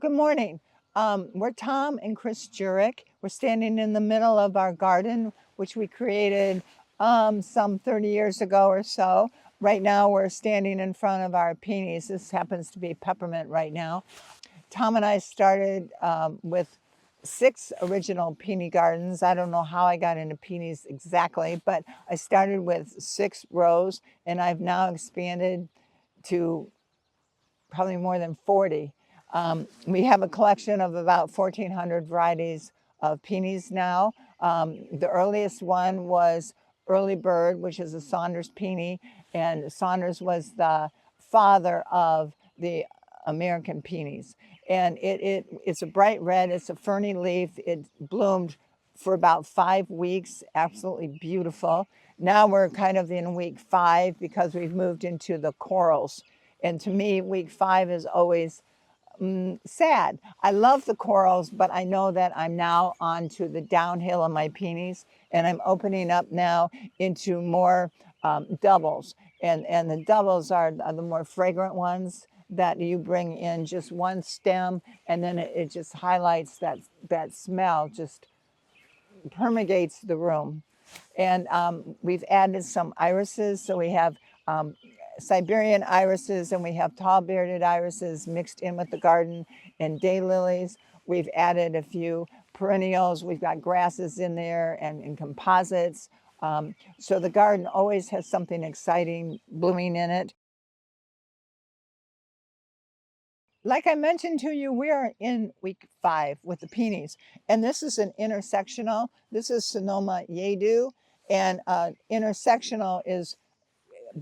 Good morning. We're Tom and Kris Jurik. We're standing in the middle of our garden, which we created some 30 years ago or so. Right now, we're standing in front of our peonies. This happens to be peppermint right now. Tom and I started with 6 original peony gardens. I don't know how I got into peonies exactly, but I started with 6 rows, and I've now expanded to probably more than 40. We have a collection of about 1,400 varieties of peonies now. The earliest one was Early Bird, which is a Saunders peony, and Saunders was the father of the American peonies. And it's a bright red, it's a ferny leaf. It bloomed for about 5 weeks, absolutely beautiful. Now we're kind of in week 5 because we've moved into the corals. And to me, week 5 is always sad. I love the corals, but I know that I'm now on to the downhill of my peonies, and I'm opening up now into more doubles. And the doubles are the more fragrant ones that you bring in just one stem, and then it just highlights that smell, just permeates the room. And we've added some irises, so we have Siberian irises, and we have tall bearded irises mixed in with the garden, and daylilies. We've added a few perennials. We've got grasses in there and composites. So the garden always has something exciting blooming in it. Like I mentioned to you, we are in week 5 with the peonies, and this is an intersectional. This is Sonoma yedu, and intersectional is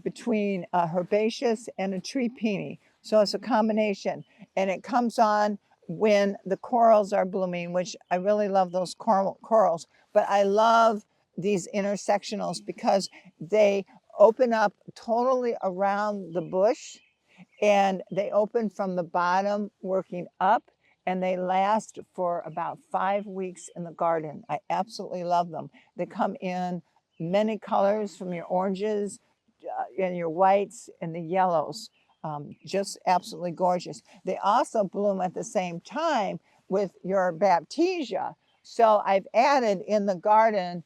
between a herbaceous and a tree peony. So it's a combination, and it comes on when the corals are blooming, which I really love those corals, but I love these intersectionals because they open up totally around the bush, and they open from the bottom working up, and they last for about 5 weeks in the garden. I absolutely love them. They come in many colors, from your oranges and your whites and the yellows. Just absolutely gorgeous. They also bloom at the same time with your baptisia. So I've added in the garden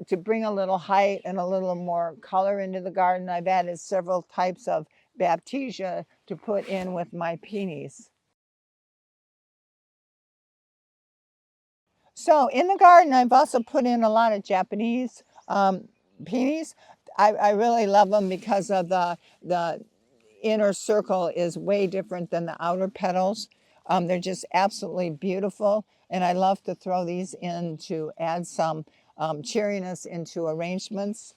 to bring a little height and a little more color into the garden. I've added several types of baptisia to put in with my peonies. So in the garden, I've also put in a lot of Japanese peonies. I really love them because of the inner circle is way different than the outer petals. They're just absolutely beautiful, and I love to throw these in to add some cheeriness into arrangements.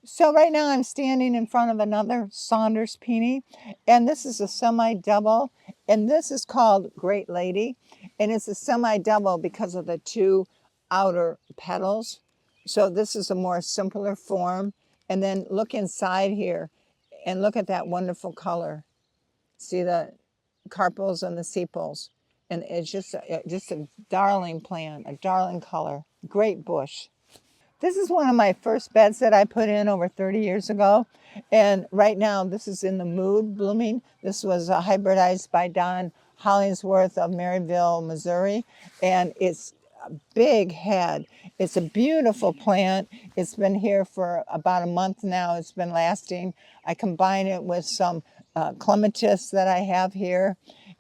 So right now I'm standing in front of another Saunders peony, and this is a semi-double, and this is called Great Lady, and it's a semi-double because of the 2 outer petals. So this is a more simpler form. And then look inside here and look at that wonderful color. See the carpels and the sepals, and it's just a darling plant, a darling color, great bush. This is one of my first beds that I put in over 30 years ago. And right now, this is in the mood blooming. This was hybridized by Don Hollingsworth of Maryville, Missouri. And it's a big head. It's a beautiful plant. It's been here for about a month now. It's been lasting. I combine it with some clematis that I have here.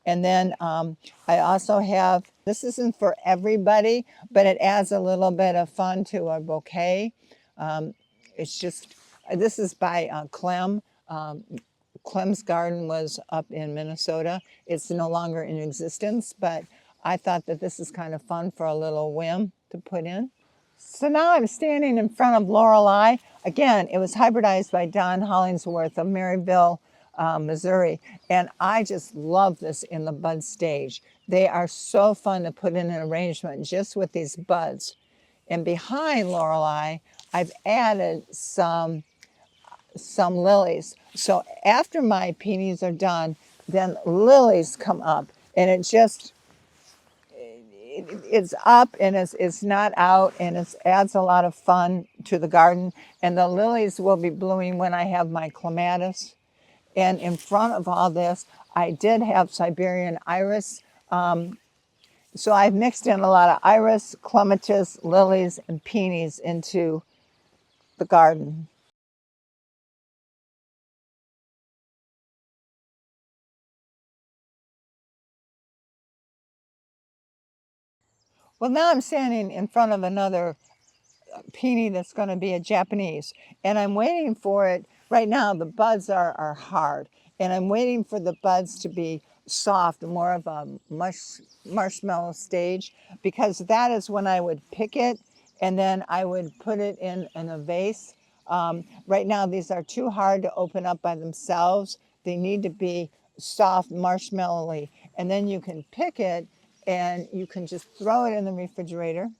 And then I also have, this isn't for everybody, but it adds a little bit of fun to a bouquet. It's just, this is by Clem. Clem's garden was up in Minnesota. It's no longer in existence, but I thought that this is kind of fun for a little whim to put in. So now I'm standing in front of Lorelei. Again, it was hybridized by Don Hollingsworth of Maryville, Missouri. And I just love this in the bud stage. They are so fun to put in an arrangement just with these buds. And behind Lorelei, I've added some lilies. So after my peonies are done, then lilies come up, and it's up, and it's not out, and it adds a lot of fun to the garden. And the lilies will be blooming when I have my clematis. And in front of all this, I did have Siberian iris. So I've mixed in a lot of iris, clematis, lilies, and peonies into the garden. Well, now I'm standing in front of another peony that's going to be a Japanese. And I'm waiting for it. Right now, the buds are hard. And I'm waiting for the buds to be soft, more of a marshmallow stage, because that is when I would pick it and then I would put it in a vase. Right now, these are too hard to open up by themselves. They need to be soft, marshmallowy. And then you can pick it and you can just throw it in the refrigerator,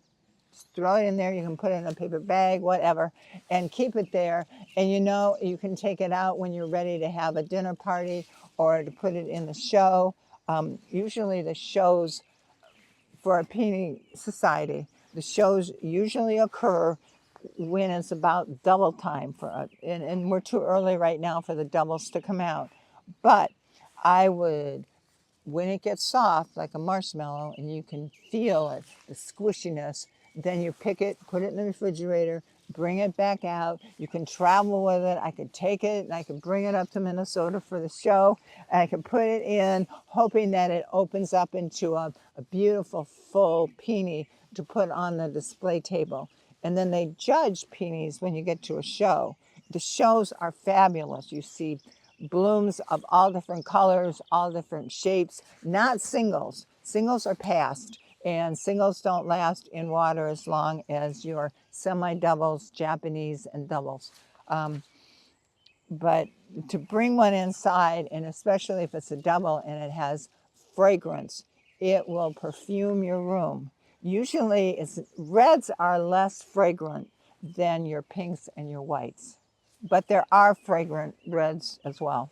throw it in there. You can put it in a paper bag, whatever, and keep it there. And you know, you can take it out when you're ready to have a dinner party or to put it in the show. Usually the shows for a peony society, the shows usually occur when it's about double time for us. And we're too early right now for the doubles to come out. But I would, when it gets soft like a marshmallow and you can feel it, the squishiness, then you pick it, put it in the refrigerator, bring it back out. You can travel with it. I could take it and I could bring it up to Minnesota for the show. And I could put it in, hoping that it opens up into a beautiful full peony to put on the display table. And then they judge peonies when you get to a show. The shows are fabulous. You see blooms of all different colors, all different shapes, not singles. Singles are passed, and singles don't last in water as long as your semi-doubles, Japanese, and doubles. But to bring one inside, and especially if it's a double and it has fragrance, it will perfume your room. Usually, reds are less fragrant than your pinks and your whites, but there are fragrant reds as well.